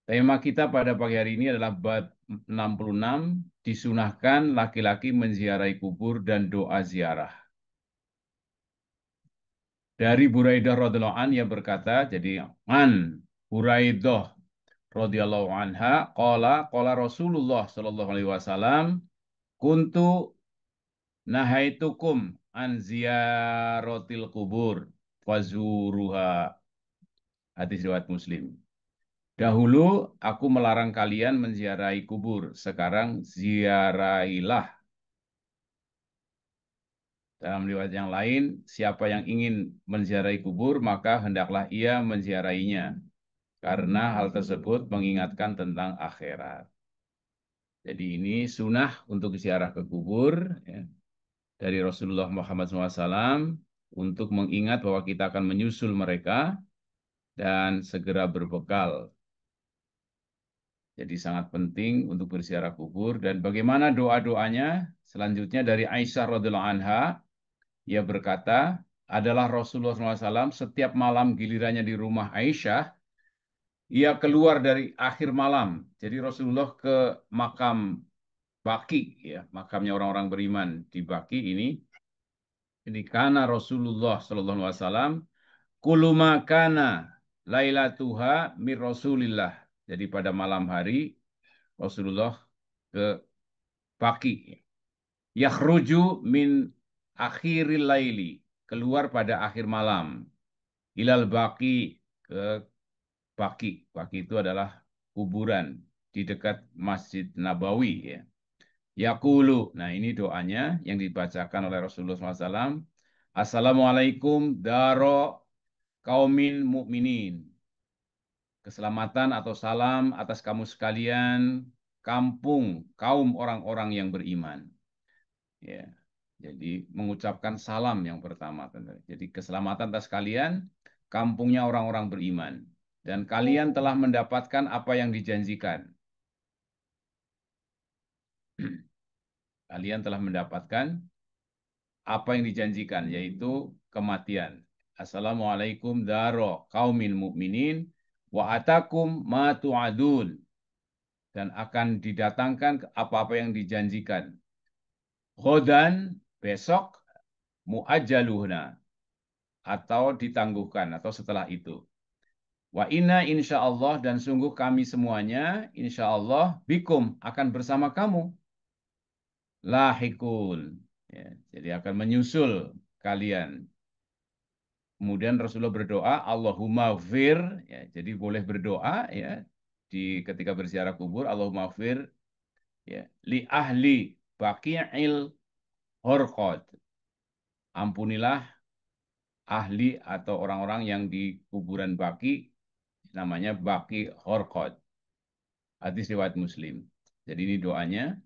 Tema kita pada pagi hari ini adalah bab 66, disunahkan laki-laki menziarahi kubur dan doa ziarah. Dari Buraidah radhiyallahu an yang berkata, jadi an Buraidah radhiyallahu anha qala Rasulullah sallallahu alaihi wasallam kuntu nahaitukum an ziyaratil kubur fazuruha. Hadis riwayat Muslim. Dahulu aku melarang kalian menziarahi kubur, sekarang ziarahilah. Dalam riwayat yang lain, siapa yang ingin menziarahi kubur, maka hendaklah ia menziarahinya. Karena hal tersebut mengingatkan tentang akhirat. Jadi ini sunnah untuk ziarah ke kubur ya, dari Rasulullah Muhammad SAW untuk mengingat bahwa kita akan menyusul mereka dan segera berbekal. Jadi sangat penting untuk berziarah kubur. Dan bagaimana doa-doanya? Selanjutnya dari Aisyah radhiallahu anha, ia berkata, adalah Rasulullah SAW setiap malam gilirannya di rumah Aisyah, ia keluar dari akhir malam. Jadi Rasulullah ke makam Baki, ya, makamnya orang-orang beriman di Baki ini. Ini karena Rasulullah SAW, kuluma kana lailatuha mir Rasulillah. Jadi pada malam hari Rasulullah ke Baki. Yakhruju min akhiril laili. Keluar pada akhir malam. Ilal Baki. Ke Baki. Baki itu adalah kuburan di dekat Masjid Nabawi. Ya. Yaqulu. Nah ini doanya yang dibacakan oleh Rasulullah SAW. Assalamualaikum daro kaumin mukminin. Keselamatan atau salam atas kamu sekalian, kampung, kaum orang-orang yang beriman. Ya, jadi mengucapkan salam yang pertama. Jadi keselamatan atas kalian, kampungnya orang-orang beriman. Dan kalian telah mendapatkan apa yang dijanjikan. Kalian telah mendapatkan apa yang dijanjikan, yaitu kematian. Assalamualaikum daro kaumin mukminin wa atakum ma tu'adun. Dan akan didatangkan apa-apa yang dijanjikan. Khodan, besok, mu'ajjaluhna. Atau ditangguhkan, atau setelah itu. Wa inna insya Allah, dan sungguh kami semuanya, insya Allah, bikum, akan bersama kamu. Lahikun. Ya, jadi akan menyusul kalian. Kemudian Rasulullah berdoa, Allahumma fir, ya, jadi boleh berdoa ya di ketika berziarah kubur, Allahumma fir ya, li ahli baqi'il horqad. Ampunilah ahli atau orang-orang yang di kuburan Baki, namanya Baki Horqad. Hadis riwayat Muslim. Jadi ini doanya.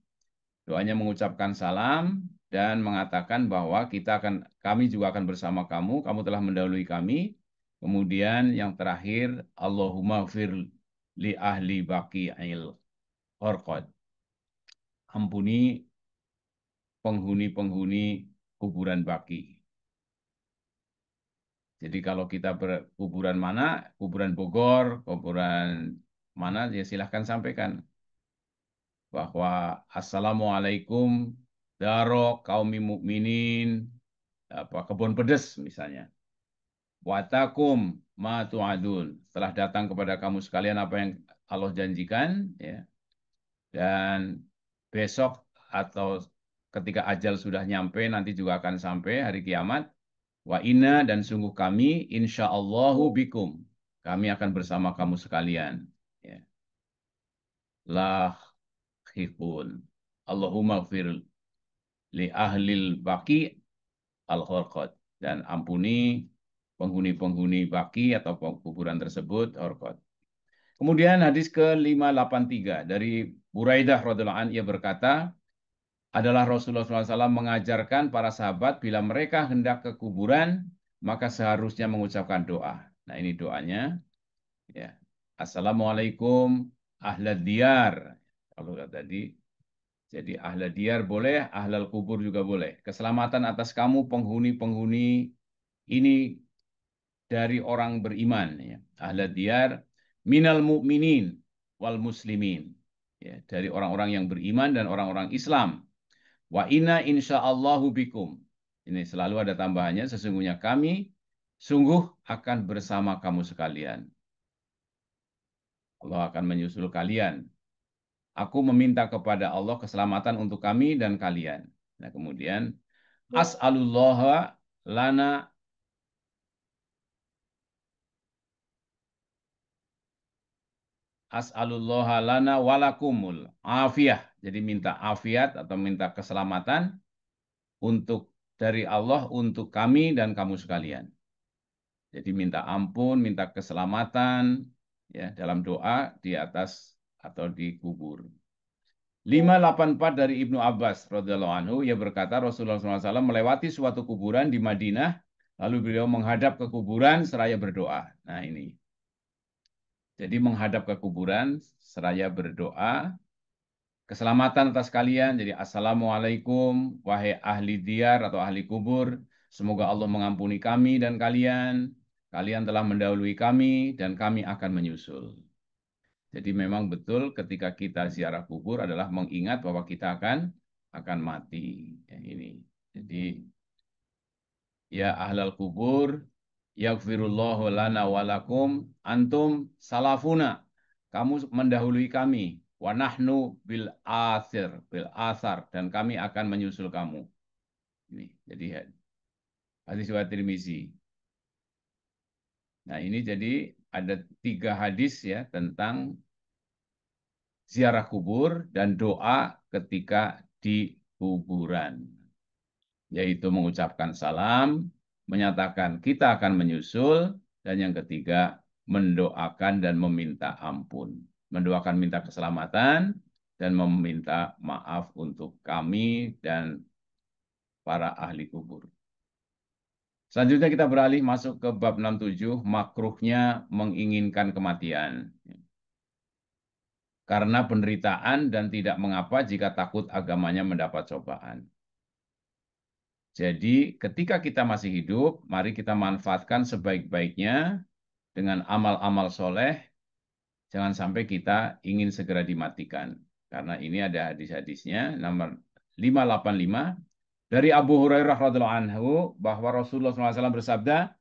Doanya mengucapkan salam dan mengatakan bahwa kami juga akan bersama kamu. Kamu telah mendahului kami. Kemudian yang terakhir, Allahumma fir li ahli baqi'il horqad. Ampuni penghuni-penghuni kuburan Baki. Jadi kalau kita berkuburan mana, kuburan Bogor, kuburan mana, ya silahkan sampaikan bahwa Assalamualaikum daro kaumi mukminin, apa kebun pedes misalnya. Watakum ma tu'adun. Telah datang kepada kamu sekalian apa yang Allah janjikan, ya. Dan besok atau ketika ajal sudah nyampe, nanti juga akan sampai hari kiamat. Wa inna, dan sungguh kami, insyaallahu bikum. Kami akan bersama kamu sekalian. Ya. Lahikun. Allahumma gfir li ahlil baki al-horqad. Dan ampuni penghuni-penghuni baki atau kuburan tersebut, horqad. Kemudian hadis ke-583 dari Buraidah radhiyallahu anhu, ia berkata, adalah Rasulullah SAW mengajarkan para sahabat bila mereka hendak ke kuburan, maka seharusnya mengucapkan doa. Nah ini doanya. Ya. Assalamualaikum ahlad diyar. Kalau tadi, jadi ahlad diyar boleh, ahlal kubur juga boleh. Keselamatan atas kamu penghuni-penghuni ini dari orang beriman. Ya. Ahlad diyar minal mu'minin wal muslimin. Ya, dari orang-orang yang beriman dan orang-orang Islam. Wa inna insyaallahu bikum. Ini selalu ada tambahannya, sesungguhnya kami sungguh akan bersama kamu sekalian. Allah akan menyusul kalian. Aku meminta kepada Allah keselamatan untuk kami dan kalian. Nah, kemudian as'alullaha lana as'alullaha lana walakumul afiyah. Jadi minta afiat atau minta keselamatan untuk dari Allah untuk kami dan kamu sekalian. Jadi minta ampun, minta keselamatan ya dalam doa di atas atau di kubur. 584 dari Ibnu Abbas radhiyallahu anhu, ia berkata Rasulullah SAW melewati suatu kuburan di Madinah, lalu beliau menghadap ke kuburan seraya berdoa. Nah ini, jadi menghadap ke kuburan seraya berdoa, keselamatan atas kalian. Jadi assalamualaikum wahai ahli diyar atau ahli kubur, semoga Allah mengampuni kami dan kalian. Kalian telah mendahului kami dan kami akan menyusul. Jadi memang betul ketika kita ziarah kubur adalah mengingat bahwa kita akan mati. Ya, ini. Jadi ya ahlal kubur, yaghfirullahu lana walakum, antum salafuna. Kamu mendahului kami. Wa nahnu bil asar dan kami akan menyusul kamu. Ini. Jadi hadis riwayat Tirmizi. Nah, ini jadi ada 3 hadis ya tentang ziarah kubur dan doa ketika di kuburan, yaitu mengucapkan salam, menyatakan kita akan menyusul, dan yang ketiga mendoakan dan meminta ampun, mendoakan minta keselamatan dan meminta maaf untuk kami dan para ahli kubur. Selanjutnya kita beralih masuk ke bab 67, makruhnya menginginkan kematian. Karena penderitaan dan tidak mengapa jika takut agamanya mendapat cobaan. Jadi ketika kita masih hidup, mari kita manfaatkan sebaik-baiknya dengan amal-amal soleh. Jangan sampai kita ingin segera dimatikan. Karena ini ada hadis-hadisnya, nomor 585. Dari Abu Hurairah radhiallahu anhu, bahwa Rasulullah SAW bersabda,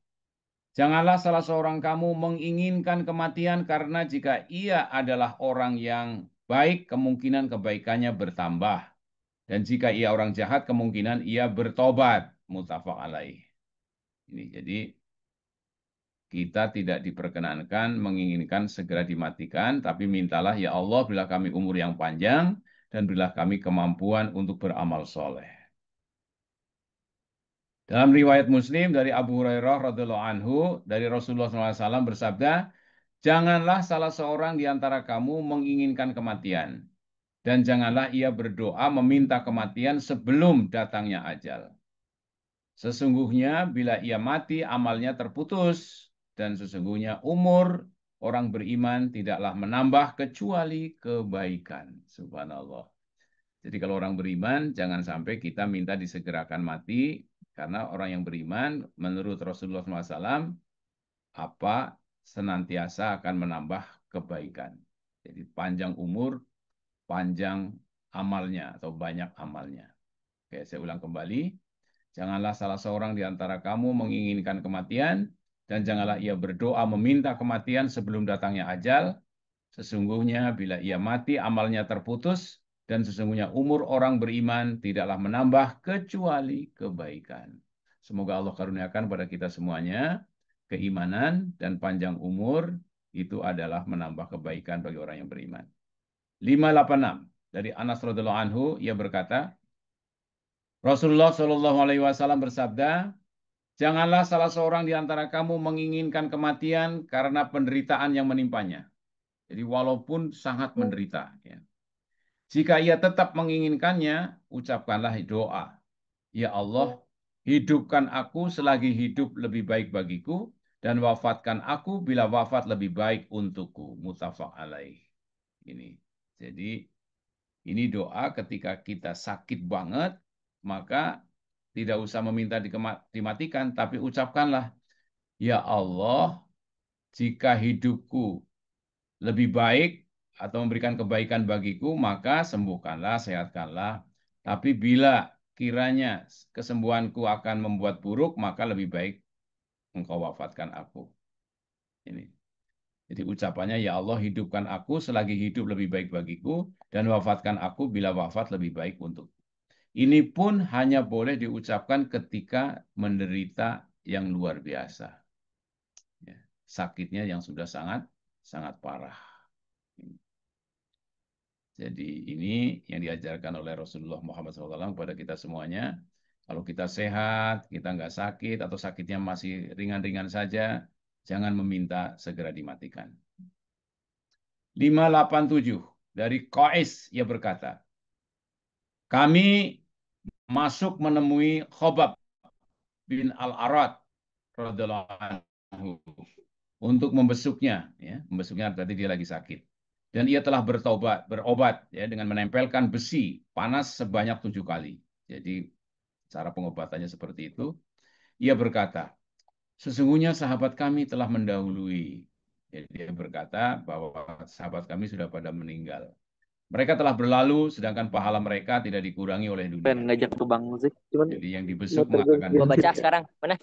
janganlah salah seorang kamu menginginkan kematian karena jika ia adalah orang yang baik, kemungkinan kebaikannya bertambah. Dan jika ia orang jahat, kemungkinan ia bertobat. Muttafaq alaih. Ini jadi kita tidak diperkenankan menginginkan segera dimatikan, tapi mintalah ya Allah berilah kami umur yang panjang dan berilah kami kemampuan untuk beramal soleh. Dalam riwayat Muslim dari Abu Hurairah radhiallahu anhu dari Rasulullah SAW bersabda, janganlah salah seorang di antara kamu menginginkan kematian dan janganlah ia berdoa meminta kematian sebelum datangnya ajal. Sesungguhnya bila ia mati amalnya terputus dan sesungguhnya umur orang beriman tidaklah menambah kecuali kebaikan. Subhanallah. Jadi kalau orang beriman, jangan sampai kita minta disegerakan mati, karena orang yang beriman, menurut Rasulullah SAW, apa senantiasa akan menambah kebaikan. Jadi panjang umur, panjang amalnya, atau banyak amalnya. Oke, saya ulang kembali. Janganlah salah seorang di antara kamu menginginkan kematian, dan janganlah ia berdoa meminta kematian sebelum datangnya ajal. Sesungguhnya bila ia mati, amalnya terputus, dan sesungguhnya umur orang beriman tidaklah menambah kecuali kebaikan. Semoga Allah karuniakan pada kita semuanya keimanan dan panjang umur itu adalah menambah kebaikan bagi orang yang beriman. 586 dari Anas radhiyallahu anhu, ia berkata, Rasulullah Shallallahu Alaihi Wasallam bersabda, janganlah salah seorang di antara kamu menginginkan kematian karena penderitaan yang menimpanya. Jadi walaupun sangat menderita, ya. Jika ia tetap menginginkannya, ucapkanlah doa. Ya Allah, hidupkan aku selagi hidup lebih baik bagiku, dan wafatkan aku bila wafat lebih baik untukku. Muttafaq alaih. Ini. Jadi ini doa ketika kita sakit banget, maka tidak usah meminta dimatikan, tapi ucapkanlah, ya Allah, jika hidupku lebih baik atau memberikan kebaikan bagiku, maka sembuhkanlah, sehatkanlah. Tapi bila kiranya kesembuhanku akan membuat buruk, maka lebih baik engkau wafatkan aku. Ini. Jadi ucapannya, ya Allah hidupkan aku selagi hidup lebih baik bagiku, dan wafatkan aku bila wafat lebih baik untuk. Ini pun hanya boleh diucapkan ketika menderita yang luar biasa. Ya, sakitnya yang sudah sangat sangat parah. Jadi ini yang diajarkan oleh Rasulullah Muhammad SAW kepada kita semuanya. Kalau kita sehat, kita nggak sakit, atau sakitnya masih ringan-ringan saja, jangan meminta segera dimatikan. 587 dari Qais, ia berkata, kami masuk menemui Khobab bin Al-Arad radhiyallahu anhu untuk membesuknya, ya, membesuknya berarti dia lagi sakit. Dan ia telah berobat ya dengan menempelkan besi panas sebanyak 7 kali. Jadi cara pengobatannya seperti itu. Ia berkata, sesungguhnya sahabat kami telah mendahului. Jadi dia berkata bahwa sahabat kami sudah pada meninggal. Mereka telah berlalu, sedangkan pahala mereka tidak dikurangi oleh Pengen dunia. ngajak ke Bang Zik, cuman Jadi yang dibesuk motor gue mengatakan, Gua baca bensin. sekarang. Mana?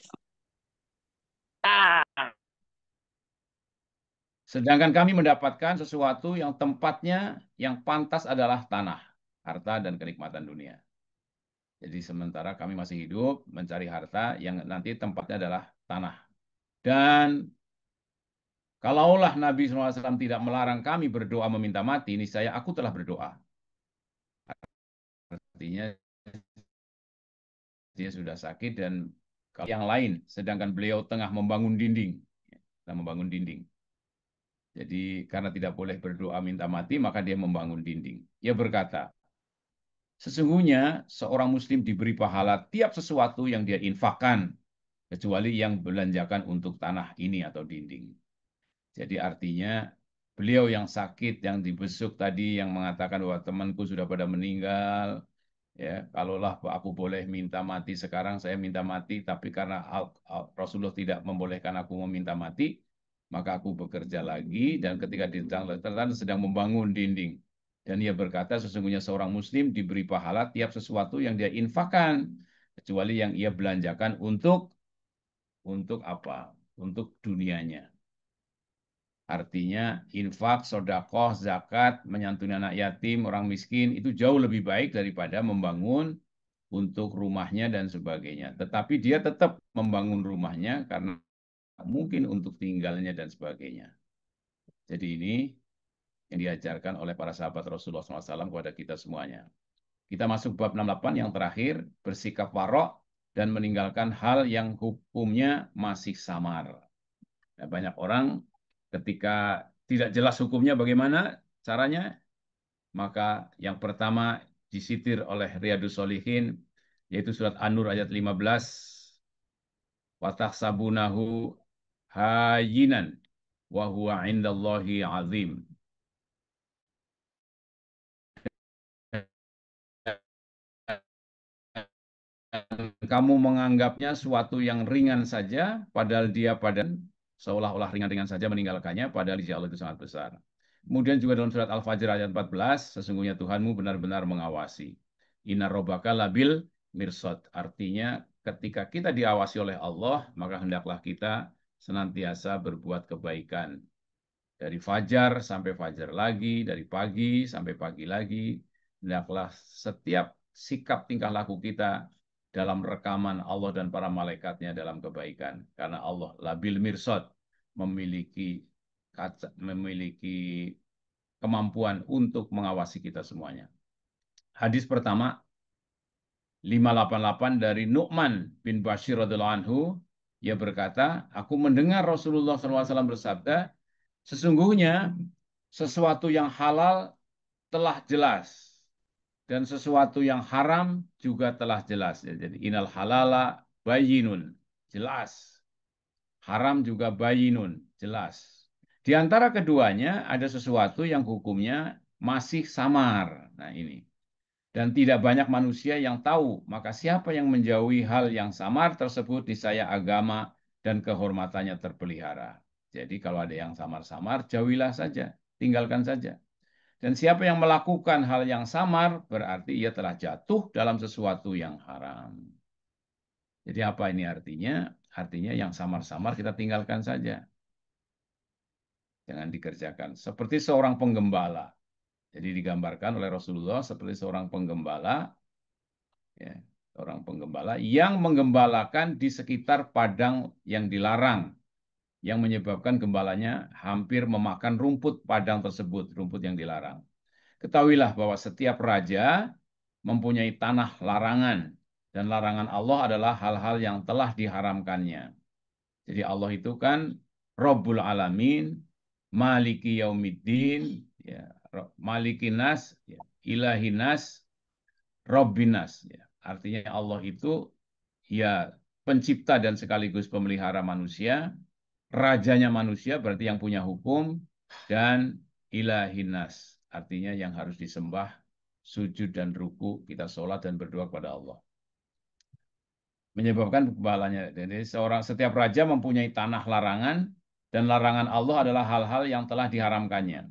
Ah, sedangkan kami mendapatkan sesuatu yang tempatnya yang pantas adalah tanah, harta, dan kenikmatan dunia. Jadi sementara kami masih hidup, mencari harta yang nanti tempatnya adalah tanah. Dan kalaulah Nabi SAW tidak melarang kami berdoa meminta mati, niscaya aku telah berdoa. Artinya dia sudah sakit dan yang lain, sedangkan beliau tengah membangun dinding. Membangun dinding. Jadi karena tidak boleh berdoa minta mati, maka dia membangun dinding. Ia berkata, sesungguhnya seorang muslim diberi pahala tiap sesuatu yang dia infakkan, kecuali yang belanjakan untuk tanah ini atau dinding. Jadi artinya beliau yang sakit, yang dibesuk tadi, yang mengatakan bahwa temanku sudah pada meninggal, ya, kalaulah aku boleh minta mati sekarang, saya minta mati, tapi karena Rasulullah tidak membolehkan aku meminta mati, maka aku bekerja lagi, dan ketika sedang membangun dinding. Dan ia berkata, sesungguhnya seorang muslim diberi pahala tiap sesuatu yang dia infakkan, kecuali yang ia belanjakan untuk apa? Untuk dunianya. Artinya infak, sodakoh, zakat, menyantuni anak yatim, orang miskin, itu jauh lebih baik daripada membangun untuk rumahnya dan sebagainya. Tetapi dia tetap membangun rumahnya karena mungkin untuk tinggalnya dan sebagainya. Jadi ini yang diajarkan oleh para sahabat Rasulullah SAW kepada kita semuanya. Kita masuk bab 68 yang terakhir, bersikap warok dan meninggalkan hal yang hukumnya masih samar. Nah, banyak orang ketika tidak jelas hukumnya bagaimana caranya, maka yang pertama disitir oleh Riyadus Shalihin, yaitu surat An-Nur ayat 15, watahsabunahu hayyinan wa huwa indallahi azim. Kamu menganggapnya suatu yang ringan saja, padahal dia seolah-olah ringan-ringan saja meninggalkannya, padahal di Allah itu sangat besar. Kemudian juga dalam surat Al-Fajr ayat 14, sesungguhnya Tuhanmu benar-benar mengawasi. Inna robbaka labil mirsad. Artinya ketika kita diawasi oleh Allah, maka hendaklah kita senantiasa berbuat kebaikan. Dari fajar sampai fajar lagi, dari pagi sampai pagi lagi, hendaklah setiap sikap tingkah laku kita dalam rekaman Allah dan para malaikatnya dalam kebaikan. Karena Allah labil mirsad, memiliki kemampuan untuk mengawasi kita semuanya. Hadis pertama, 588 dari Nu'man bin Bashir radhiyallahu anhu, ia berkata, aku mendengar Rasulullah SAW bersabda, sesungguhnya sesuatu yang halal telah jelas dan sesuatu yang haram juga telah jelas. Jadi inal halala bayinun, jelas. Haram juga bayinun, jelas. Di antara keduanya ada sesuatu yang hukumnya masih samar. Nah ini. Dan tidak banyak manusia yang tahu, maka siapa yang menjauhi hal yang samar tersebut, niscaya agama dan kehormatannya terpelihara. Jadi kalau ada yang samar-samar, jauhilah saja, tinggalkan saja. Dan siapa yang melakukan hal yang samar, berarti ia telah jatuh dalam sesuatu yang haram. Jadi apa ini artinya? Artinya yang samar-samar kita tinggalkan saja. Jangan dikerjakan. Seperti seorang penggembala. Jadi digambarkan oleh Rasulullah seperti seorang penggembala, ya, orang penggembala yang menggembalakan di sekitar padang yang dilarang, yang menyebabkan gembalanya hampir memakan rumput padang tersebut, rumput yang dilarang. Ketahuilah bahwa setiap raja mempunyai tanah larangan, dan larangan Allah adalah hal-hal yang telah diharamkannya. Jadi Allah itu kan Rabbul Alamin, Maliki Yaumiddin, ya, Malikinas, ya, Ilahinas, Robbinas. Ya. Artinya Allah itu ya pencipta dan sekaligus pemelihara manusia, rajanya manusia berarti yang punya hukum, dan Ilahinas artinya yang harus disembah, sujud dan ruku, kita sholat dan berdoa kepada Allah. Menyebabkan kepalanya. Jadi setiap raja mempunyai tanah larangan, dan larangan Allah adalah hal-hal yang telah diharamkannya.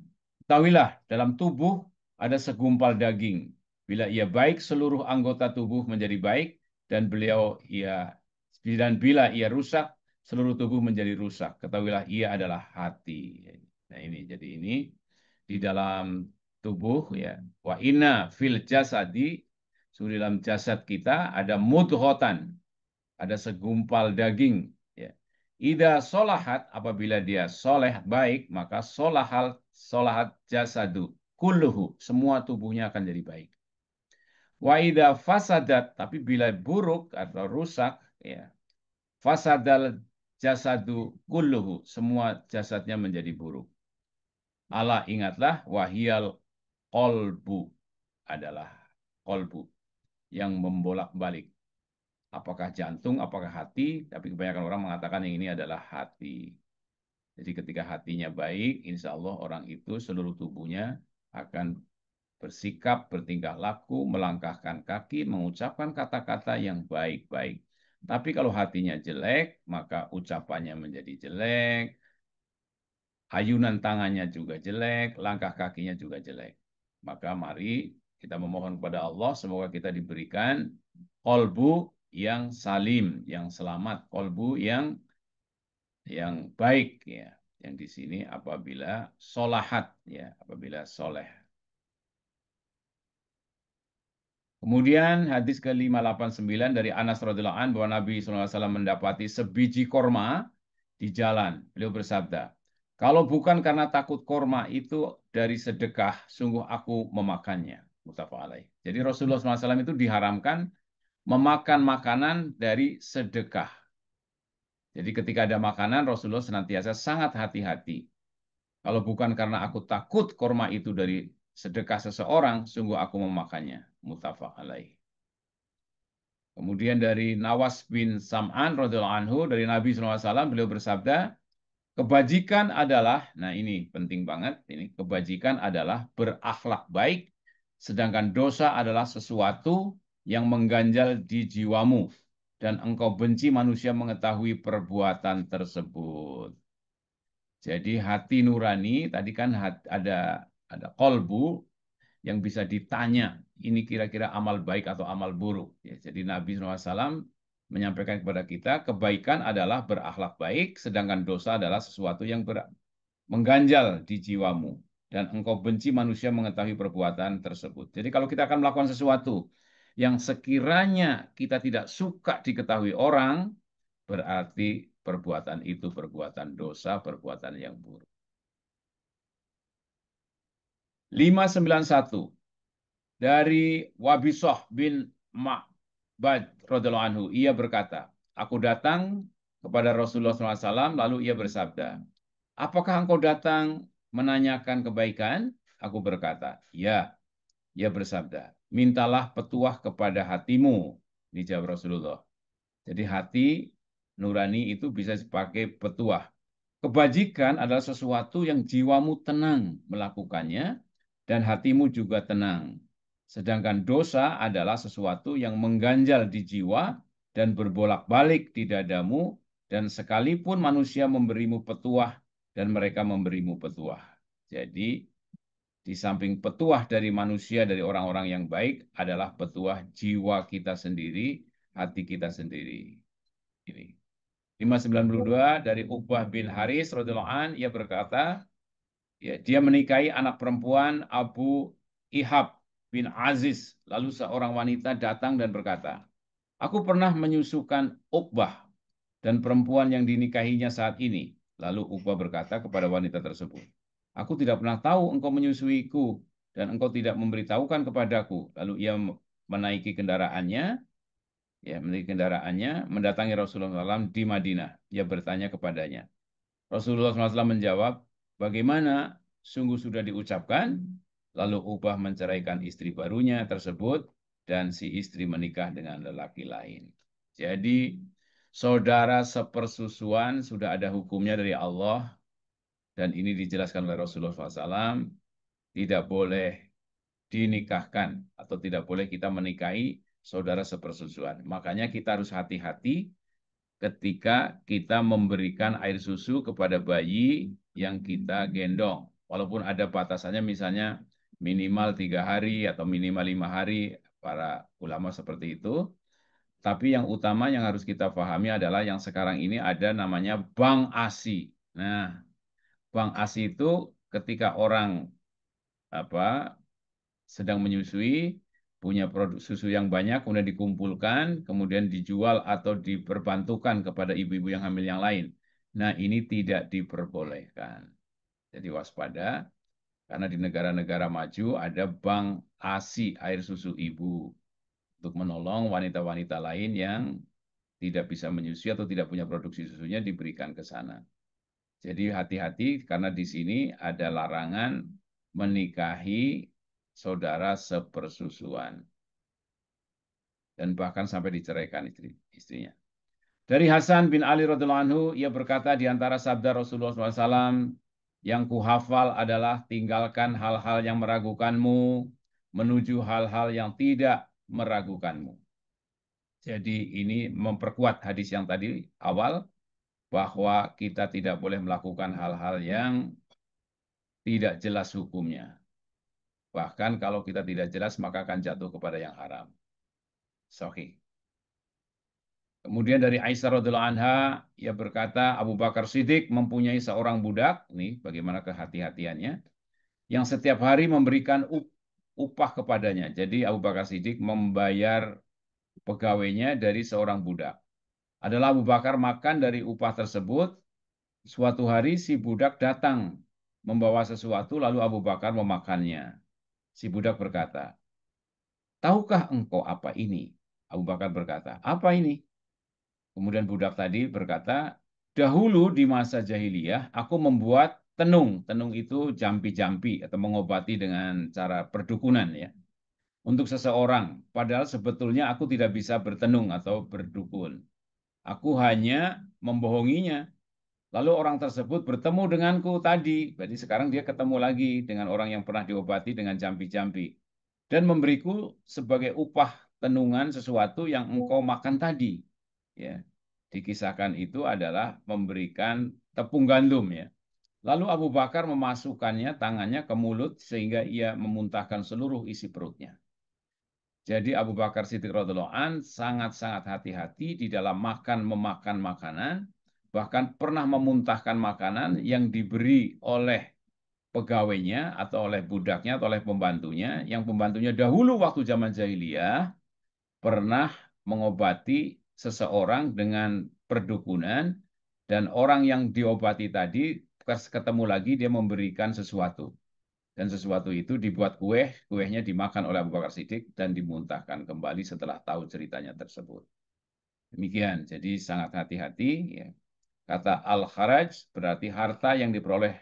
Ketahuilah, dalam tubuh ada segumpal daging. Bila ia baik, seluruh anggota tubuh menjadi baik, dan bila ia rusak, seluruh tubuh menjadi rusak. Ketahuilah, ia adalah hati. Nah ini, jadi ini di dalam tubuh, ya. Wa inna fil jasadi, dalam jasad kita ada mudghatan, ada segumpal daging. Ya. Ida solahat, apabila dia soleh baik, maka solahat jasadu kulluhu, semua tubuhnya akan jadi baik. Wa ida fasadat, tapi bila buruk atau rusak, ya, fasadal jasadu kulluhu, semua jasadnya menjadi buruk. Allah ingatlah, wahiyal kolbu, adalah kolbu yang membolak-balik. Apakah jantung, apakah hati, tapi kebanyakan orang mengatakan yang ini adalah hati. Jadi ketika hatinya baik, insya Allah orang itu seluruh tubuhnya akan bersikap, bertingkah laku, melangkahkan kaki, mengucapkan kata-kata yang baik-baik. Tapi kalau hatinya jelek, maka ucapannya menjadi jelek, ayunan tangannya juga jelek, langkah kakinya juga jelek. Maka mari kita memohon kepada Allah, semoga kita diberikan kolbu yang salim, yang selamat, kolbu yang baik, ya. Yang di sini apabila solahat, ya, apabila soleh. Kemudian hadis ke-589 dari Anas radhiyallahu anhu bahwa Nabi SAW mendapati sebiji korma di jalan. Beliau bersabda, kalau bukan karena takut korma itu dari sedekah, sungguh aku memakannya. Muttafaq alaih. Jadi Rasulullah SAW itu diharamkan memakan makanan dari sedekah. Jadi ketika ada makanan, Rasulullah senantiasa sangat hati-hati. Kalau bukan karena aku takut korma itu dari sedekah seseorang, sungguh aku memakannya. Muttafaq alaih. Kemudian dari Nawas bin Sam'an radhiyallahu anhu dari Nabi SAW, beliau bersabda, kebajikan adalah, nah ini penting banget, ini kebajikan adalah berakhlak baik, sedangkan dosa adalah sesuatu yang mengganjal di jiwamu, dan engkau benci manusia mengetahui perbuatan tersebut. Jadi hati nurani, tadi kan ada kolbu, yang bisa ditanya, ini kira-kira amal baik atau amal buruk. Ya, jadi Nabi SAW menyampaikan kepada kita, kebaikan adalah berakhlak baik, sedangkan dosa adalah sesuatu yang mengganjal di jiwamu. Dan engkau benci manusia mengetahui perbuatan tersebut. Jadi kalau kita akan melakukan sesuatu yang sekiranya kita tidak suka diketahui orang, berarti perbuatan itu perbuatan dosa, perbuatan yang buruk. 591. Dari Wabisoh bin Ma'bad radhiyallahu anhu, ia berkata, aku datang kepada Rasulullah SAW, lalu ia bersabda, apakah engkau datang menanyakan kebaikan? Aku berkata, ya. Ia bersabda, mintalah petuah kepada hatimu. Dijawab Rasulullah. Jadi hati nurani itu bisa dipakai petuah. Kebajikan adalah sesuatu yang jiwamu tenang melakukannya, dan hatimu juga tenang. Sedangkan dosa adalah sesuatu yang mengganjal di jiwa dan berbolak-balik di dadamu, dan sekalipun manusia memberimu petuah dan mereka memberimu petuah. Jadi Di samping petuah dari manusia, dari orang-orang yang baik, adalah petuah jiwa kita sendiri, hati kita sendiri. Ini. 592 dari Uqbah bin Haris radhiyallahu an, ia berkata, ya, dia menikahi anak perempuan Abu Ihab bin Aziz. Lalu seorang wanita datang dan berkata, aku pernah menyusukan Uqbah dan perempuan yang dinikahinya saat ini. Lalu Uqbah berkata kepada wanita tersebut, aku tidak pernah tahu engkau menyusuiku dan engkau tidak memberitahukan kepadaku. Lalu ia menaiki kendaraannya, mendatangi Rasulullah SAW di Madinah. Ia bertanya kepadanya. Rasulullah SAW menjawab, bagaimana? Sungguh sudah diucapkan. Lalu Uqbah menceraikan istri barunya tersebut dan si istri menikah dengan lelaki lain. Jadi saudara sepersusuan sudah ada hukumnya dari Allah dan ini dijelaskan oleh Rasulullah SAW, tidak boleh dinikahkan atau tidak boleh kita menikahi saudara sepersusuan. Makanya kita harus hati-hati ketika kita memberikan air susu kepada bayi yang kita gendong. Walaupun ada batasannya misalnya minimal 3 hari atau minimal 5 hari, para ulama seperti itu. Tapi yang utama yang harus kita pahami adalah yang sekarang ini ada namanya bank ASI. Nah, bank ASI itu ketika orang sedang menyusui, punya produk susu yang banyak, kemudian dikumpulkan, kemudian dijual atau diperbantukan kepada ibu-ibu yang hamil yang lain. Nah, ini tidak diperbolehkan. Jadi waspada, karena di negara-negara maju ada bank ASI, air susu ibu, untuk menolong wanita-wanita lain yang tidak bisa menyusui atau tidak punya produksi susunya diberikan ke sana. Jadi hati-hati karena di sini ada larangan menikahi saudara sepersusuan. Dan bahkan sampai diceraikan istrinya. Dari Hasan bin Ali radhiyallahu anhu, ia berkata di antara sabda Rasulullah SAW, yang kuhafal adalah tinggalkan hal-hal yang meragukanmu, menuju hal-hal yang tidak meragukanmu. Jadi ini memperkuat hadis yang tadi awal, bahwa kita tidak boleh melakukan hal-hal yang tidak jelas hukumnya. Bahkan kalau kita tidak jelas, maka akan jatuh kepada yang haram. Sahih. Kemudian dari Aisyah radhiyallahu anha, ia berkata Abu Bakar Siddiq mempunyai seorang budak, nih bagaimana kehati-hatiannya, yang setiap hari memberikan upah kepadanya. Jadi Abu Bakar Siddiq membayar pegawainya dari seorang budak. Adalah Abu Bakar makan dari upah tersebut. Suatu hari si budak datang membawa sesuatu, lalu Abu Bakar memakannya. Si budak berkata, tahukah engkau apa ini? Abu Bakar berkata, apa ini? Kemudian budak tadi berkata, dahulu di masa jahiliyah aku membuat tenung. Tenung itu jampi-jampi atau mengobati dengan cara perdukunan ya. Untuk seseorang, padahal sebetulnya aku tidak bisa bertenung atau berdukun. Aku hanya membohonginya. Lalu orang tersebut bertemu denganku tadi. Berarti sekarang dia ketemu lagi dengan orang yang pernah diobati dengan jampi-jampi. Dan memberiku sebagai upah tenungan sesuatu yang engkau makan tadi. Ya, dikisahkan itu adalah memberikan tepung gandum ya. Lalu Abu Bakar memasukkannya tangannya ke mulut sehingga ia memuntahkan seluruh isi perutnya. Jadi Abu Bakar Siddiq radhiyallahu an sangat-sangat hati-hati di dalam memakan makanan, bahkan pernah memuntahkan makanan yang diberi oleh pegawainya atau oleh budaknya atau oleh pembantunya, yang pembantunya dahulu waktu zaman jahiliyah pernah mengobati seseorang dengan perdukunan, dan orang yang diobati tadi ketemu lagi dia memberikan sesuatu. Dan sesuatu itu dibuat kuehnya dimakan oleh Abu Bakar Siddiq dan dimuntahkan kembali setelah tahu ceritanya tersebut. Demikian, jadi sangat hati-hati. Ya. Kata al-kharaj berarti harta yang diperoleh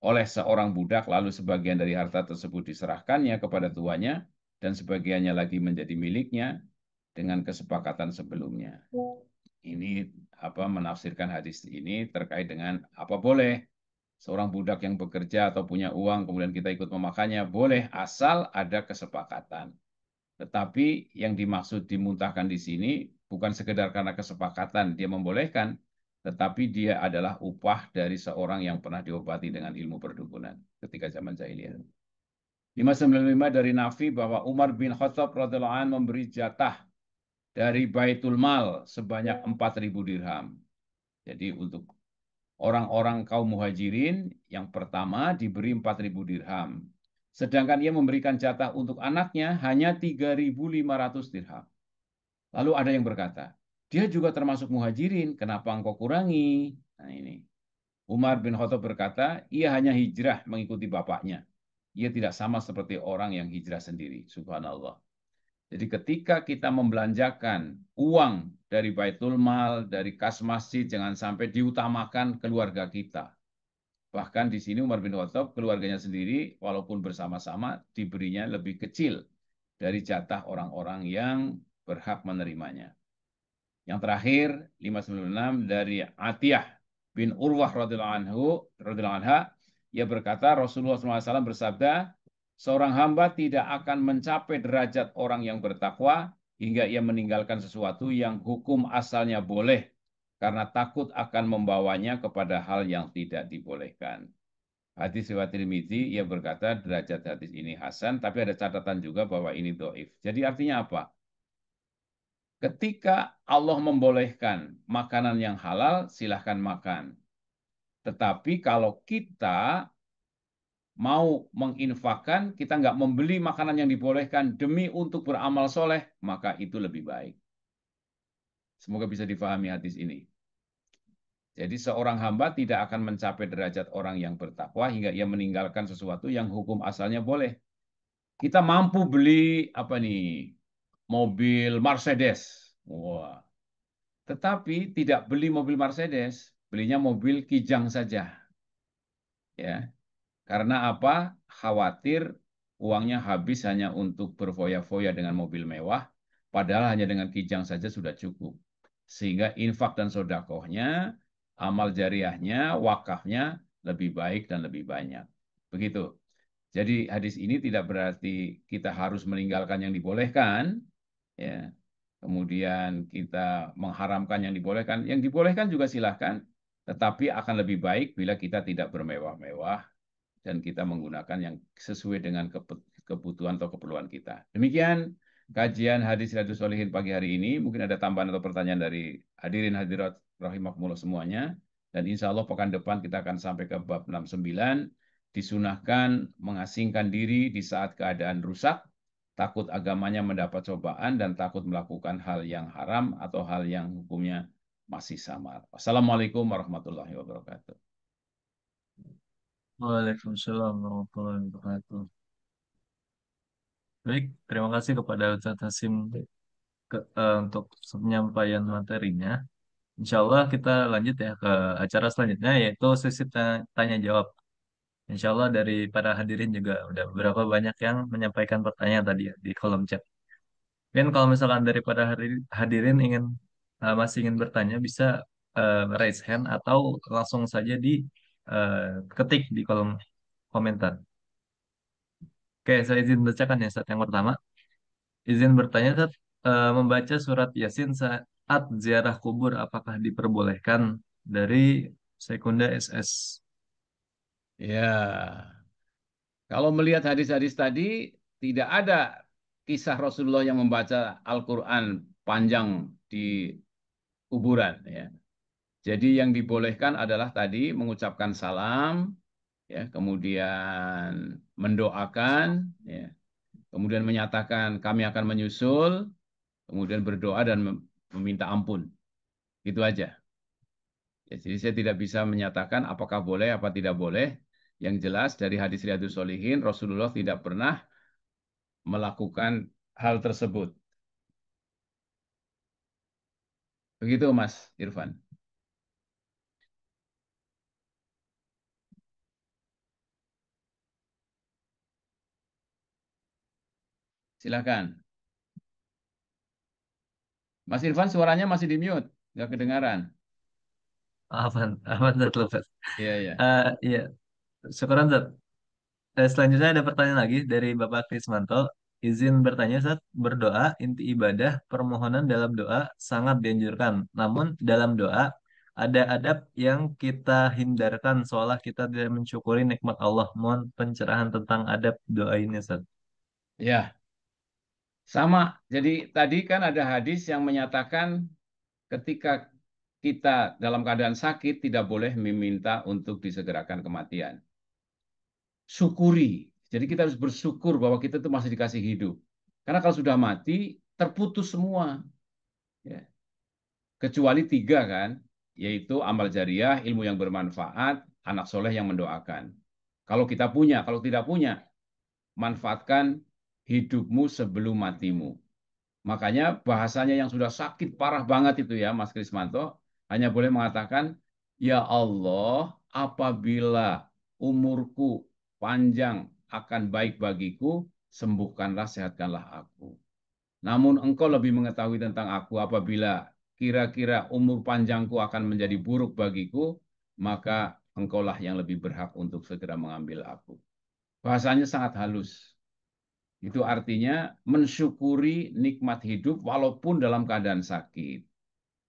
oleh seorang budak, lalu sebagian dari harta tersebut diserahkannya kepada tuannya, dan sebagiannya lagi menjadi miliknya dengan kesepakatan sebelumnya. Ini menafsirkan hadis ini terkait dengan apa boleh seorang budak yang bekerja atau punya uang, kemudian kita ikut memakannya, boleh asal ada kesepakatan. Tetapi yang dimaksud dimuntahkan di sini bukan sekedar karena kesepakatan dia membolehkan, tetapi dia adalah upah dari seorang yang pernah diobati dengan ilmu perdukunan ketika zaman jahiliyah. 595 dari Nafi bahwa Umar bin Khattab radhiyallahu anhu memberi jatah dari Baitul Mal sebanyak 4.000 dirham. Jadi untuk orang-orang kaum muhajirin yang pertama diberi 4.000 dirham. Sedangkan ia memberikan jatah untuk anaknya hanya 3.500 dirham. Lalu ada yang berkata, dia juga termasuk muhajirin, kenapa engkau kurangi? Nah ini. Umar bin Khattab berkata, ia hanya hijrah mengikuti bapaknya. Ia tidak sama seperti orang yang hijrah sendiri. Subhanallah. Jadi ketika kita membelanjakan uang dari Baitul Mal, dari kas masjid, jangan sampai diutamakan keluarga kita. Bahkan di sini Umar bin Khattab, keluarganya sendiri, walaupun bersama-sama, diberinya lebih kecil dari jatah orang-orang yang berhak menerimanya. Yang terakhir, 596 dari Atiyah bin Urwah radhiyallahu anha, ia berkata Rasulullah SAW bersabda, seorang hamba tidak akan mencapai derajat orang yang bertakwa hingga ia meninggalkan sesuatu yang hukum asalnya boleh karena takut akan membawanya kepada hal yang tidak dibolehkan. Hadis riwayat Tirmidzi, ia berkata derajat hadis ini hasan, tapi ada catatan juga bahwa ini doif. Jadi artinya apa? Ketika Allah membolehkan makanan yang halal, silahkan makan. Tetapi kalau kita mau menginfakkan, kita nggak membeli makanan yang dibolehkan demi untuk beramal soleh, maka itu lebih baik. Semoga bisa difahami hadis ini. Jadi seorang hamba tidak akan mencapai derajat orang yang bertakwa hingga ia meninggalkan sesuatu yang hukum asalnya boleh. Kita mampu beli apa nih? Mobil Mercedes. Wah, tetapi tidak beli mobil Mercedes, belinya mobil Kijang saja. Ya, karena apa? Khawatir uangnya habis hanya untuk berfoya-foya dengan mobil mewah, padahal hanya dengan Kijang saja sudah cukup. Sehingga infak dan sodakohnya, amal jariahnya, wakafnya lebih baik dan lebih banyak. Begitu. Jadi hadis ini tidak berarti kita harus meninggalkan yang dibolehkan, ya. Kemudian kita mengharamkan yang dibolehkan. Yang dibolehkan juga silahkan, tetapi akan lebih baik bila kita tidak bermewah-mewah dan kita menggunakan yang sesuai dengan kebutuhan atau keperluan kita. Demikian kajian hadis Riyadhus Shalihin pagi hari ini. Mungkin ada tambahan atau pertanyaan dari hadirin hadirat rahimakumullah semuanya. Dan insya Allah pekan depan kita akan sampai ke bab 69. Disunahkan mengasingkan diri di saat keadaan rusak, takut agamanya mendapat cobaan, dan takut melakukan hal yang haram atau hal yang hukumnya masih samar. Wassalamualaikum warahmatullahi wabarakatuh. Waalaikumsalam warahmatullahi wabarakatuh. Baik, terima kasih kepada Ustadz Hasim untuk penyampaian materinya. Insya Allah kita lanjut ya ke acara selanjutnya yaitu sesi tanya jawab. Insya Allah dari para hadirin juga udah beberapa banyak yang menyampaikan pertanyaan tadi ya di kolom chat. Mungkin kalau misalkan daripada hadirin ingin masih ingin bertanya bisa raise hand atau langsung saja di eh, ketik di kolom komentar. Oke, saya izin bacakan ya saat yang pertama. Izin bertanya saat membaca surat Yasin saat ziarah kubur apakah diperbolehkan dari Sekunda SS? Ya, kalau melihat hadis-hadis tadi, tidak ada kisah Rasulullah yang membaca Al-Quran panjang di kuburan. Ya. Jadi yang dibolehkan adalah tadi mengucapkan salam, ya, kemudian mendoakan, ya, kemudian menyatakan kami akan menyusul, kemudian berdoa dan meminta ampun. Itu aja. Ya, jadi saya tidak bisa menyatakan apakah boleh apa tidak boleh. Yang jelas dari hadis Riyadhus Shalihin, Rasulullah tidak pernah melakukan hal tersebut. Begitu Mas Irfan. Silakan. Mas Irfan suaranya masih di mute, nggak kedengaran. Apa apa Zat? Iya, iya. Iya, syukuran Zat. Selanjutnya ada pertanyaan lagi dari Bapak Krismanto. Izin bertanya saat berdoa, inti ibadah, permohonan dalam doa sangat dianjurkan. Namun dalam doa ada adab yang kita hindarkan seolah kita tidak mensyukuri nikmat Allah. Mohon pencerahan tentang adab doa ini, Ustaz. Ya, sama. Jadi tadi kan ada hadis yang menyatakan ketika kita dalam keadaan sakit tidak boleh meminta untuk disegerakan kematian. Syukuri. Jadi kita harus bersyukur bahwa kita tuh masih dikasih hidup. Karena kalau sudah mati, terputus semua. Ya. Kecuali tiga kan, yaitu amal jariah, ilmu yang bermanfaat, anak soleh yang mendoakan. Kalau kita punya, kalau tidak punya, manfaatkan hidupmu sebelum matimu. Makanya bahasanya yang sudah sakit parah banget itu ya, Mas Krismanto, hanya boleh mengatakan, Ya Allah, apabila umurku panjang akan baik bagiku, sembuhkanlah, sehatkanlah aku. Namun engkau lebih mengetahui tentang aku apabila kira-kira umur panjangku akan menjadi buruk bagiku, maka engkaulah yang lebih berhak untuk segera mengambil aku. Bahasanya sangat halus. Itu artinya mensyukuri nikmat hidup walaupun dalam keadaan sakit.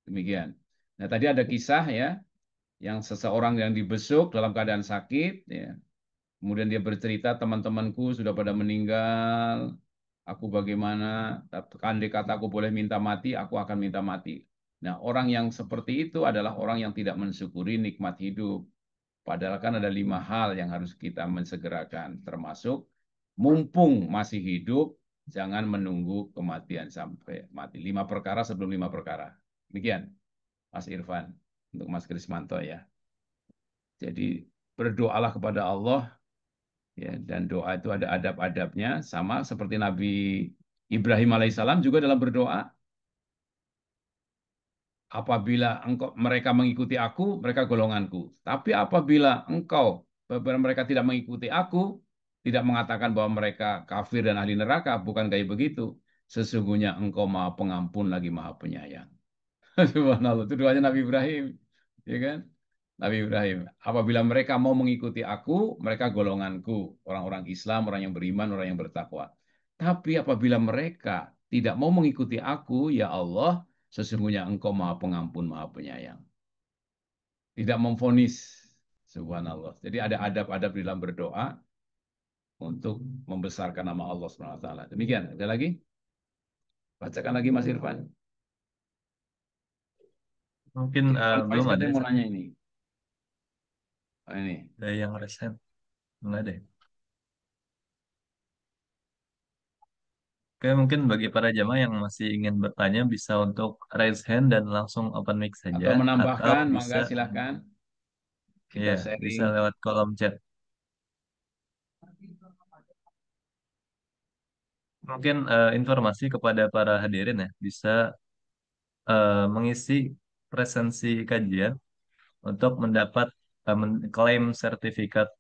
Demikian. Nah, tadi ada kisah ya, yang seseorang yang dibesuk dalam keadaan sakit, ya. Kemudian dia bercerita, teman-temanku sudah pada meninggal, aku bagaimana, andai kata aku boleh minta mati, aku akan minta mati. Nah, orang yang seperti itu adalah orang yang tidak mensyukuri nikmat hidup. Padahal kan ada 5 hal yang harus kita mensegerakan, termasuk mumpung masih hidup, jangan menunggu kematian sampai mati. 5 perkara sebelum 5 perkara. Demikian, Mas Irfan, untuk Mas Krismanto ya. Jadi berdoalah kepada Allah ya, dan doa itu ada adab-adabnya, sama seperti Nabi Ibrahim alaihissalam juga dalam berdoa, apabila engkau mereka mengikuti aku, mereka golonganku. Tapi apabila mereka tidak mengikuti aku, tidak mengatakan bahwa mereka kafir dan ahli neraka, bukan kayak begitu. Sesungguhnya engkau Maha Pengampun lagi Maha Penyayang. Subhanallah, itu doanya Nabi Ibrahim, ya kan? Nabi Ibrahim, apabila mereka mau mengikuti aku, mereka golonganku, orang-orang Islam, orang yang beriman, orang yang bertakwa. Tapi apabila mereka tidak mau mengikuti aku, ya Allah, sesungguhnya Engkau Maha Pengampun, Maha Penyayang. Tidak memvonis, subhanallah. Jadi ada adab-adab di dalam berdoa untuk membesarkan nama Allah Subhanahu wa taala. Demikian. Ada lagi? Bacakan lagi Mas Irfan. Mungkin Irfan Faiz belum ada, katanya mau Ustaz. nanya ini. Oh, ini. Ada yang resen. Enggak deh. Oke, mungkin bagi para jamaah yang masih ingin bertanya bisa untuk raise hand dan langsung open mic saja, Atau atau menambahkan, bisa, mangga silahkan. Kita ya, bisa sharing. lewat kolom chat. Mungkin informasi kepada para hadirin ya, bisa mengisi presensi kajian untuk mendapat klaim sertifikat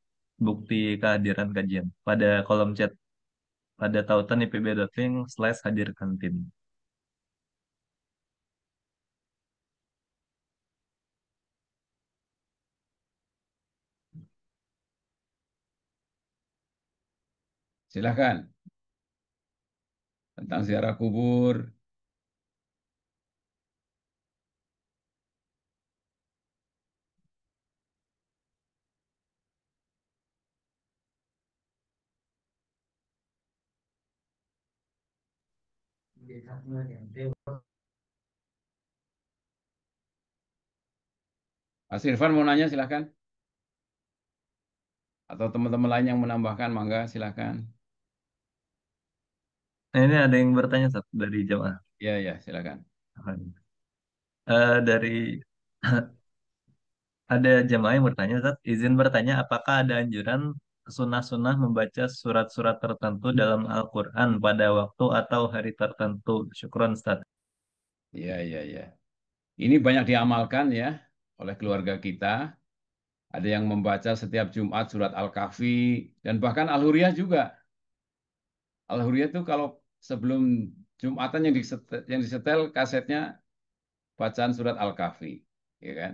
bukti kehadiran kajian pada kolom chat pada tautan ipb.link/hadir kantin. Silahkan. Tentang ziarah kubur. Mas Irfan mau nanya silahkan. Atau teman-teman lain yang menambahkan, mangga silahkan. Nah, ini ada yang bertanya Sat, dari jamaah. Ya, ya, silahkan. Dari ada jamaah yang bertanya, Ustaz, izin bertanya, apakah ada anjuran sunnah-sunnah membaca surat-surat tertentu dalam Al-Quran pada waktu atau hari tertentu? Syukron, Ustaz. Ya, ya, ya. Ini banyak diamalkan ya oleh keluarga kita. Ada yang membaca setiap Jumat surat Al-Kahfi dan bahkan Al-Huriyah juga. Al-Huriyah itu kalau sebelum Jumatan yang disetel kasetnya bacaan surat Al-Kahfi, ya kan?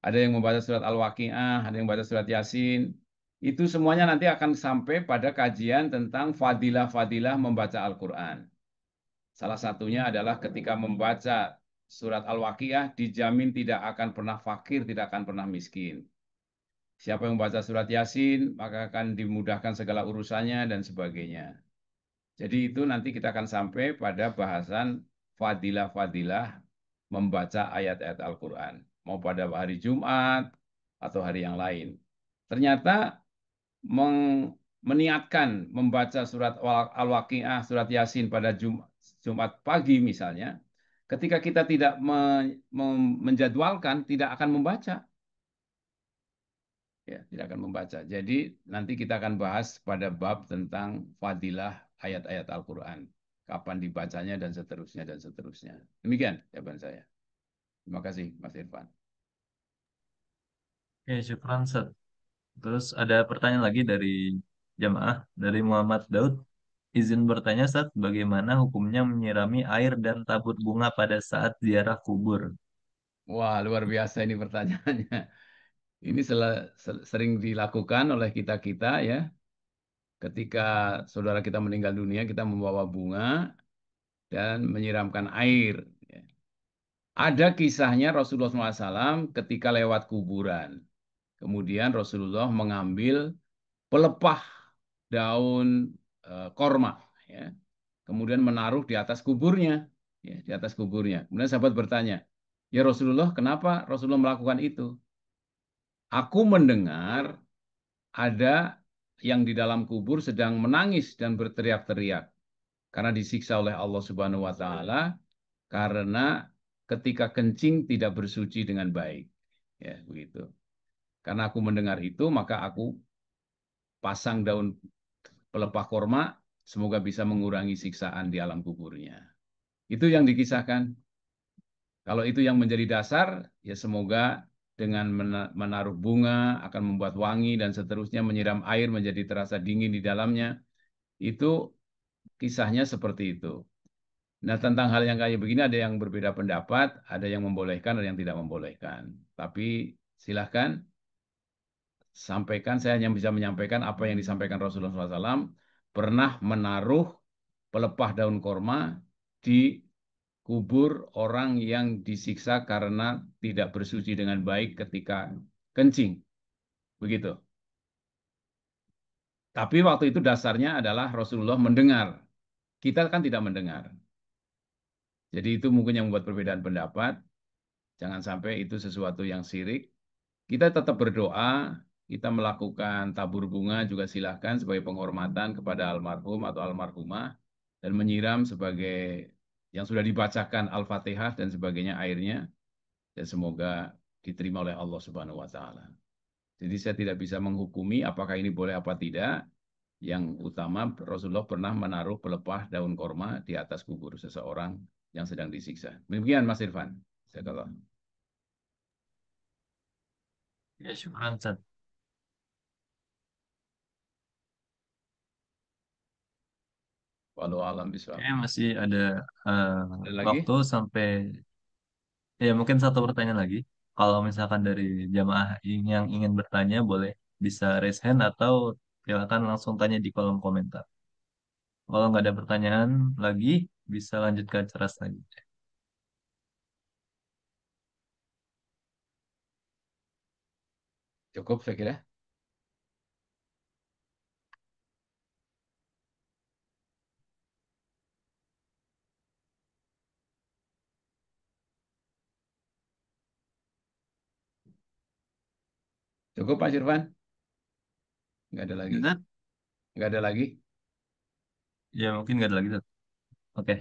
Ada yang membaca surat Al-Waqiah, ada yang membaca surat Yasin. Itu semuanya nanti akan sampai pada kajian tentang fadilah-fadilah membaca Al-Quran. Salah satunya adalah ketika membaca surat Al-Waqiah dijamin tidak akan pernah fakir, tidak akan pernah miskin. Siapa yang membaca surat Yasin, maka akan dimudahkan segala urusannya dan sebagainya. Jadi itu nanti kita akan sampai pada bahasan fadilah-fadilah membaca ayat-ayat Al-Quran. Mau pada hari Jumat atau hari yang lain. Ternyata meniatkan membaca surat Al-Waqiah, surat Yasin pada Jumat pagi misalnya, ketika kita tidak menjadwalkan, tidak akan membaca. Ya, tidak akan membaca. Jadi nanti kita akan bahas pada bab tentang fadilah ayat-ayat Al-Quran. Kapan dibacanya dan seterusnya dan seterusnya. Demikian jawaban saya. Terima kasih Mas Irfan. Oke, syukran, Ustaz. Terus ada pertanyaan lagi dari jamaah, dari Muhammad Daud. Izin bertanya, Ustaz, bagaimana hukumnya menyirami air dan tabur bunga pada saat ziarah kubur? Wah, luar biasa ini pertanyaannya. Ini sering dilakukan oleh kita-kita ya. Ketika saudara kita meninggal dunia, kita membawa bunga dan menyiramkan air. Ya. Ada kisahnya Rasulullah SAW ketika lewat kuburan. Kemudian Rasulullah mengambil pelepah daun korma. Ya. Kemudian menaruh di atas kuburnya. Ya, di atas kuburnya. Kemudian sahabat bertanya, ya Rasulullah, kenapa Rasulullah melakukan itu? Aku mendengar ada yang di dalam kubur sedang menangis dan berteriak-teriak karena disiksa oleh Allah Subhanahu wa taala karena ketika kencing tidak bersuci dengan baik. Ya, begitu. Karena aku mendengar itu, maka aku pasang daun pelepah korma semoga bisa mengurangi siksaan di alam kuburnya. Itu yang dikisahkan. Kalau itu yang menjadi dasar, ya semoga dengan menaruh bunga akan membuat wangi dan seterusnya, menyiram air menjadi terasa dingin di dalamnya. Itu kisahnya seperti itu. Nah, tentang hal yang kayak begini ada yang berbeda pendapat, ada yang membolehkan, ada yang tidak membolehkan. Tapi silahkan sampaikan, saya hanya bisa menyampaikan apa yang disampaikan Rasulullah SAW, pernah menaruh pelepah daun korma di kubur orang yang disiksa karena tidak bersuci dengan baik ketika kencing. Begitu. Tapi waktu itu dasarnya adalah Rasulullah mendengar. Kita kan tidak mendengar. Jadi itu mungkin yang membuat perbedaan pendapat. Jangan sampai itu sesuatu yang syirik. Kita tetap berdoa, kita melakukan tabur bunga juga silahkan sebagai penghormatan kepada almarhum atau almarhumah dan menyiram sebagai yang sudah dibacakan Al-Fatihah dan sebagainya airnya dan semoga diterima oleh Allah Subhanahu wa taala. Jadi saya tidak bisa menghukumi apakah ini boleh apa tidak. Yang utama Rasulullah pernah menaruh pelepah daun korma di atas kubur seseorang yang sedang disiksa. Demikian Mas Irfan. Saya tahu. Ya, syukran, Ustaz. Walau alam biswab. Kayaknya masih ada eh, Ada lagi? waktu sampai, ya mungkin satu pertanyaan lagi. Kalau misalkan dari jamaah yang ingin bertanya, boleh bisa raise hand atau silakan langsung tanya di kolom komentar. Kalau nggak ada pertanyaan lagi, bisa lanjut ke acara selanjutnya. Cukup saya kira. Cukup Mas Irfan? Nggak ada lagi. Ustaz? Nggak ada lagi. Ya mungkin nggak ada lagi, Ustaz. Oke.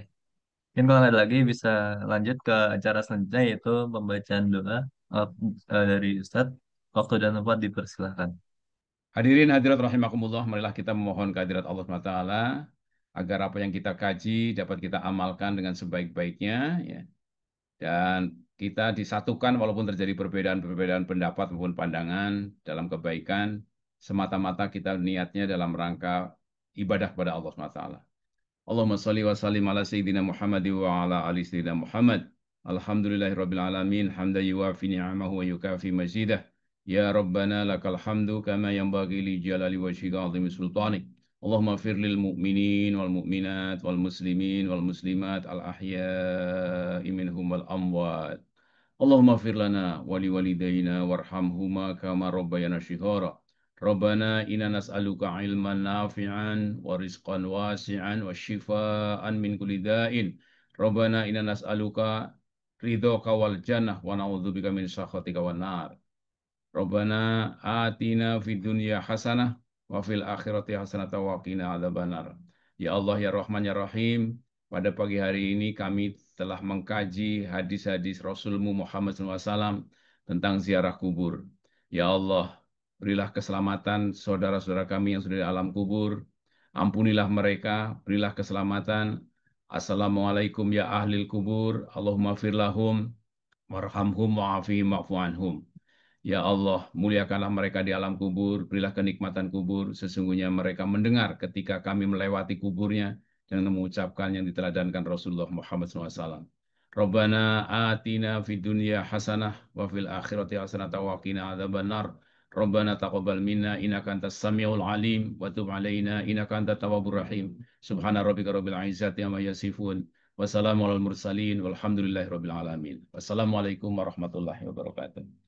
Mungkin kalau nggak ada lagi, bisa lanjut ke acara selanjutnya, yaitu pembacaan doa eh, dari Ustadz. Waktu dan tempat dipersilahkan. Hadirin hadirat rahimakumullah, marilah kita memohon kehadirat Allah SWT agar apa yang kita kaji dapat kita amalkan dengan sebaik-baiknya ya. Dan kita disatukan walaupun terjadi perbedaan-perbedaan pendapat maupun pandangan dalam kebaikan semata-mata kita niatnya dalam rangka ibadah kepada Allah SWT. Allahumma salli wa sallim ala Sayyidina Muhammad wa ala ali Sayyidina Muhammad. Alhamdulillahi Rabbil Alamin. Hamda yuafi ni'amahu wa yukafi mazidah. Ya Rabbana lakal hamdu kama yanbaghi li jalali wajhika azimi sultanik. Allahumma fir lil mu'minin wal mu'minat wal muslimin wal muslimat al ahya'i minhum wal amwat. Allahumma fir lana wa li walidayna warhamhuma kama rabbayana shighara. Rabbana inna nas'aluka ilman nafi'an wa rizqan wasi'an wa shifaan min kulli da'in. Rabbana inna nas'aluka ridhoka wal jannah wa na'udzubika min sakhatika wan nar. Rabbana atina fid dunya hasanah wa fil akhirati hasanah wa qina adzabannar. Ya Allah ya Rahman ya Rahim, pada pagi hari ini kami telah mengkaji hadis-hadis Rasulmu Muhammad SAW tentang ziarah kubur. Ya Allah, berilah keselamatan saudara-saudara kami yang sudah di alam kubur. Ampunilah mereka, berilah keselamatan. Assalamualaikum ya ahlil kubur. Allahumma firlahum warhamhum wa'afihim wa'fu anhum. Ya Allah, muliakanlah mereka di alam kubur, berilah kenikmatan kubur. Sesungguhnya mereka mendengar ketika kami melewati kuburnya dan mengucapkan yang diteladankan Rasulullah Muhammad SAW. Rabbana atina fid dunya hasanah wa fil akhirati hasanah wa qina adzabannar. Rabbana taqabbal minna innaka antas samiul alim wa tub alaina innaka antat tawwabur rahim. Subhana rabbika rabbil izzati amma yasifun. Wassalamu alal mursalin walhamdulillahi rabbil alamin. Wassalamualaikum warahmatullahi wabarakatuh.